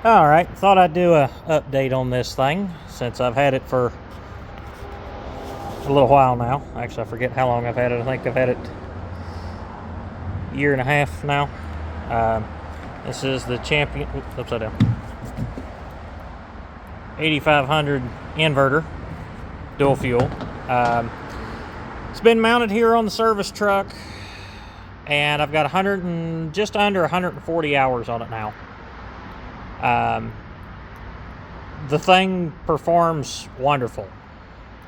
All right, thought I'd do a update on this thing since I've had it for a little while now. Actually, I forget how long I've had it. I think I've had it a year and a half now. This is the Champion, upside down, 8500 inverter, dual fuel. It's been mounted here on the service truck, and I've got just under 140 hours on it now. The thing performs wonderful.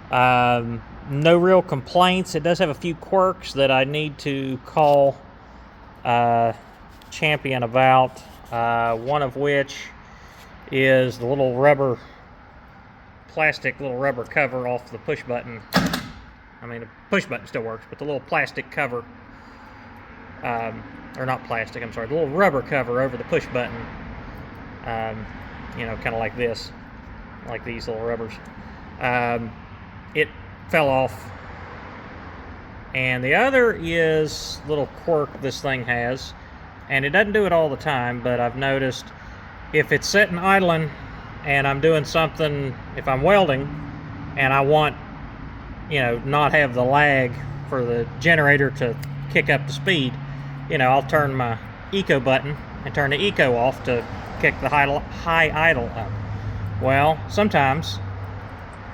No real complaints. It does have a few quirks that I need to call Champion about. One of which is the little plastic rubber cover off the push button. I mean, the push button still works, but the little plastic cover, or not plastic, I'm sorry, the little rubber cover over the push button, you know, kind of like this, like these little rubbers. It fell off. And the other is a little quirk this thing has, and it doesn't do it all the time, but I've noticed if it's sitting idling and I'm doing something, if I'm welding and I want, you know, not have the lag for the generator to kick up the speed, you know, I'll turn my eco button and turn the eco off to kick the high idle up. Well, sometimes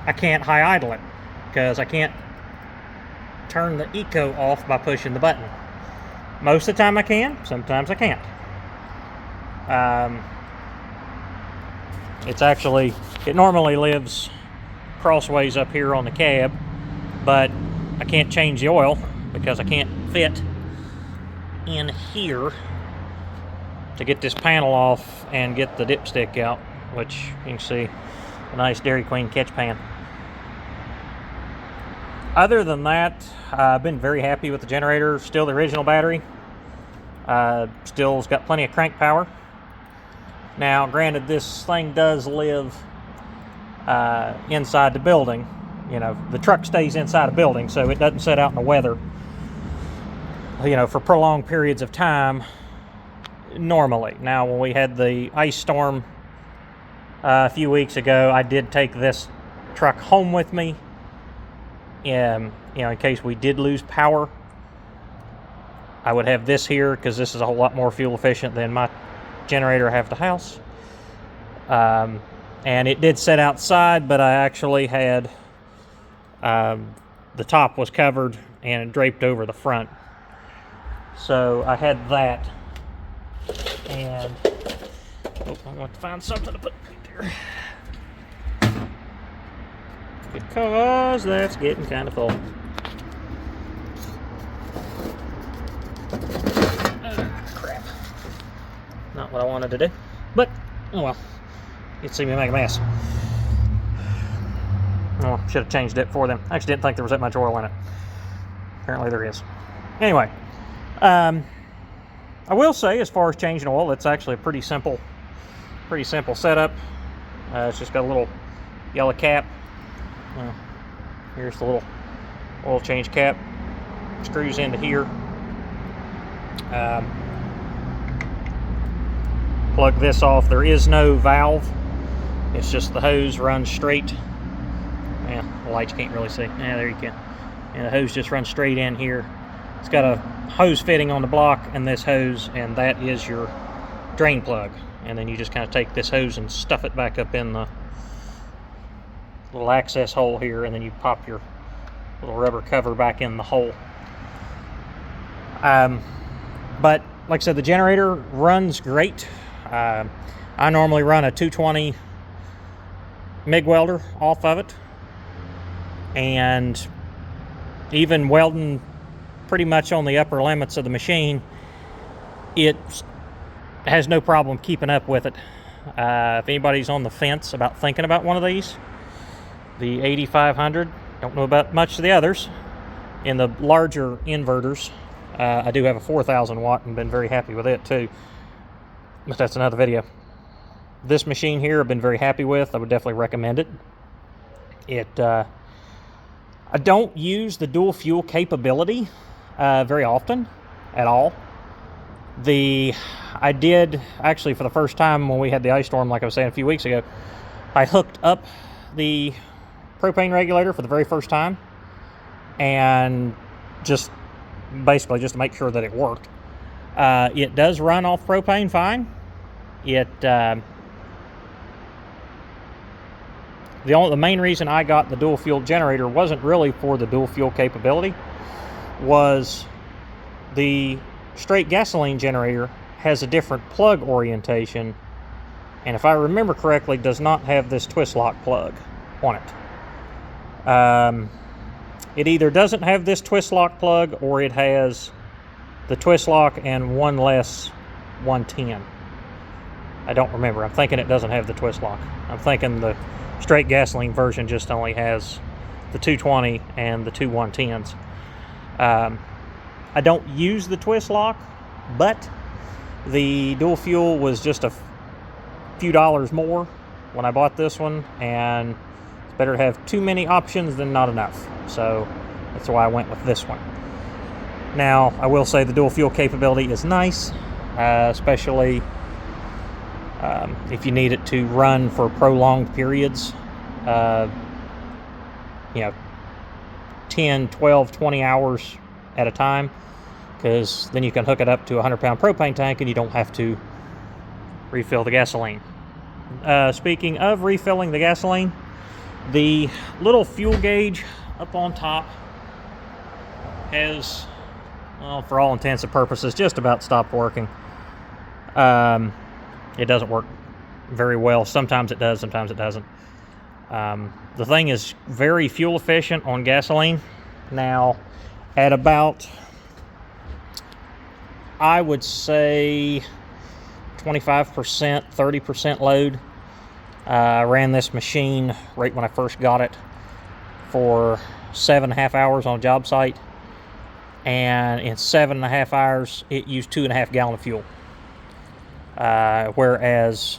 I can't high idle it because I can't turn the eco off by pushing the button. Most of the time I can, sometimes I can't. It normally lives crossways up here on the cab, but I can't change the oil because I can't fit in here to get this panel off and get the dipstick out, which you can see a nice Dairy Queen catch pan. Other than that, I've been very happy with the generator. Still the original battery. Still's got plenty of crank power. Now, granted, this thing does live inside the building. You know, the truck stays inside a building, so it doesn't sit out in the weather, you know, for prolonged periods of time normally. Now, when we had the ice storm a few weeks ago, I did take this truck home with me, you know, in case we did lose power. I would have this here because this is a whole lot more fuel efficient than my generator I have at the house. And it did sit outside, but I actually had the top was covered and draped over the front. So I had that. And I'm going to find something to put there because that's getting kind of full. Crap. Not what I wanted to do, but oh well. You'd see me make a mess. Oh, should have changed it for them. I actually didn't think there was that much oil in it. Apparently there is. Anyway, I will say, as far as changing oil, it's actually a pretty simple setup. It's just got a little yellow cap. Here's the little oil change cap. Screws into here. Plug this off. There is no valve. It's just the hose runs straight. Yeah, the light you can't really see. Yeah, there you can. And the hose just runs straight in here. It's got a hose fitting on the block and this hose, and that is your drain plug. And then you just kind of take this hose and stuff it back up in the little access hole here, and then you pop your little rubber cover back in the hole. But like I said, the generator runs great. I normally run a 220 MIG welder off of it, and even welding pretty much on the upper limits of the machine, it has no problem keeping up with it. If anybody's on the fence about thinking about one of these, the 8500, don't know about much of the others. In the larger inverters, I do have a 4000 watt and been very happy with it too, but that's another video. This machine here I've been very happy with. I would definitely recommend it. I don't use the dual fuel capability very often at all, I did, actually, for the first time when we had the ice storm, like I was saying a few weeks ago, I hooked up the propane regulator for the very first time, and just basically just to make sure that it worked. It does run off propane fine. The main reason I got the dual fuel generator wasn't really for the dual fuel capability, was the straight gasoline generator has a different plug orientation, and if I remember correctly, does not have this twist lock plug on it. It either doesn't have this twist lock plug, or it has the twist lock and one less 110. I don't remember. I'm thinking it doesn't have the twist lock. I'm thinking the straight gasoline version just only has the 220 and the two 110s. I don't use the twist lock, but the dual fuel was just a few dollars more when I bought this one, and it's better to have too many options than not enough. So that's why I went with this one. Now, I will say the dual fuel capability is nice, especially if you need it to run for prolonged periods, 10, 12, 20 hours at a time, because then you can hook it up to a 100-pound propane tank and you don't have to refill the gasoline. Speaking of refilling the gasoline, the little fuel gauge up on top has, well, for all intents and purposes, just about stopped working. It doesn't work very well. Sometimes it does, sometimes it doesn't. The thing is very fuel efficient on gasoline. Now, at about, I would say 25%, 30% load. I ran this machine right when I first got it for 7.5 hours on a job site, and in 7.5 hours it used 2.5 gallons of fuel. Whereas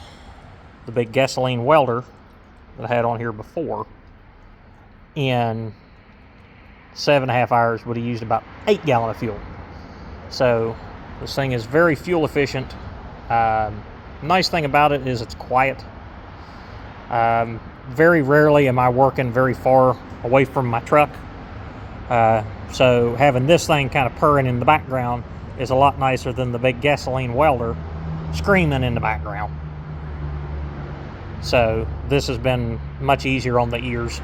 the big gasoline welder that I had on here before, in 7.5 hours would have used about 8 gallons of fuel. So this thing is very fuel efficient. Nice thing about it is it's quiet. Very rarely am I working very far away from my truck. So having this thing kind of purring in the background is a lot nicer than the big gasoline welder screaming in the background. So this has been much easier on the ears.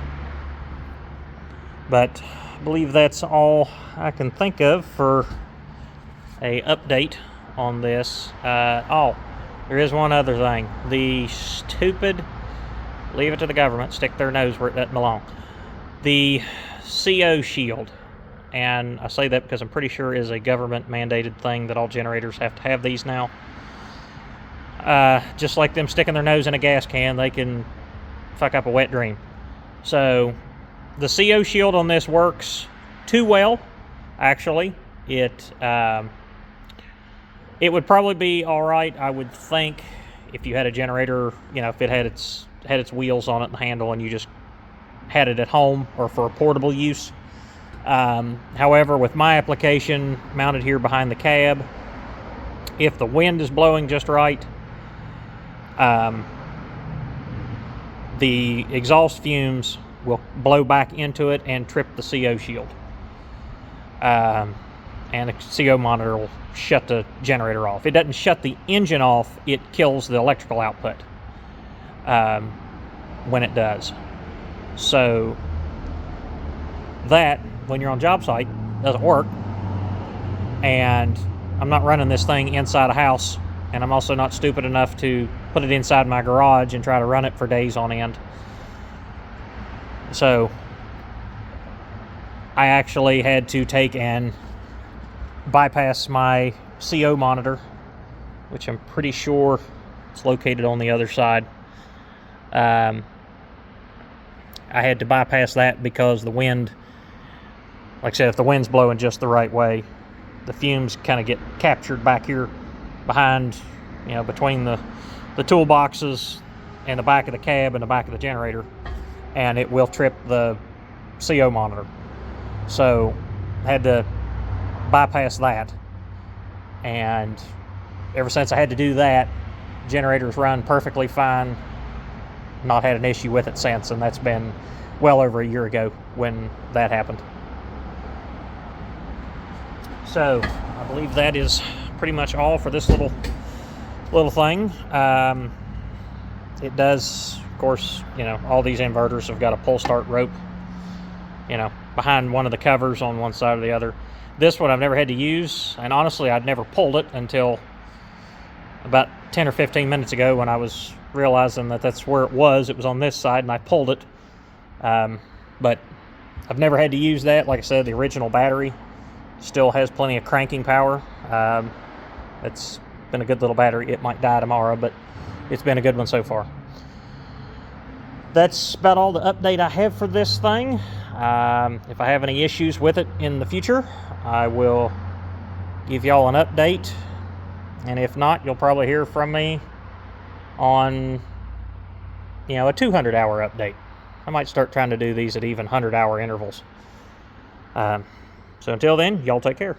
But I believe that's all I can think of for a update on this. There is one other thing. The stupid, leave it to the government, stick their nose where it doesn't belong, the CO shield. And I say that because I'm pretty sure it is a government mandated thing that all generators have to have these now. Just like them sticking their nose in a gas can, they can fuck up a wet dream. So the CO shield on this works too well, actually. It would probably be all right, I would think, if you had a generator, if it had its wheels on it and handle, and you just had it at home or for portable use. However, with my application mounted here behind the cab, if the wind is blowing just right, the exhaust fumes will blow back into it and trip the CO shield. And the CO monitor will shut the generator off. It doesn't shut the engine off, it kills the electrical output when it does. So that, when you're on job site, doesn't work. And I'm not running this thing inside a house, and I'm also not stupid enough to put it inside my garage and try to run it for days on end. So I actually had to take and bypass my CO monitor, which I'm pretty sure it's located on the other side. I had to bypass that because the wind, like I said, if the wind's blowing just the right way, the fumes kind of get captured back here behind, between the toolboxes and the back of the cab and the back of the generator, and it will trip the CO monitor. So I had to bypass that and ever since I had to do that, generators run perfectly fine. Not had an issue with it since, and that's been well over a year ago when that happened. So I believe that is pretty much all for this little thing. It does, of course, you know, all these inverters have got a pull start rope, you know, behind one of the covers on one side or the other. This one I've never had to use, and honestly I'd never pulled it until about 10 or 15 minutes ago when I was realizing that that's where it was. It was on this side and I pulled it. But I've never had to use that. Like I said, the original battery still has plenty of cranking power. It's been a good little battery. It might die tomorrow, but it's been a good one so far. That's about all the update I have for this thing. If I have any issues with it in the future, I will give y'all an update. And if not, you'll probably hear from me on, you know, a 200-hour update. I might start trying to do these at even 100-hour intervals. So until then, y'all take care.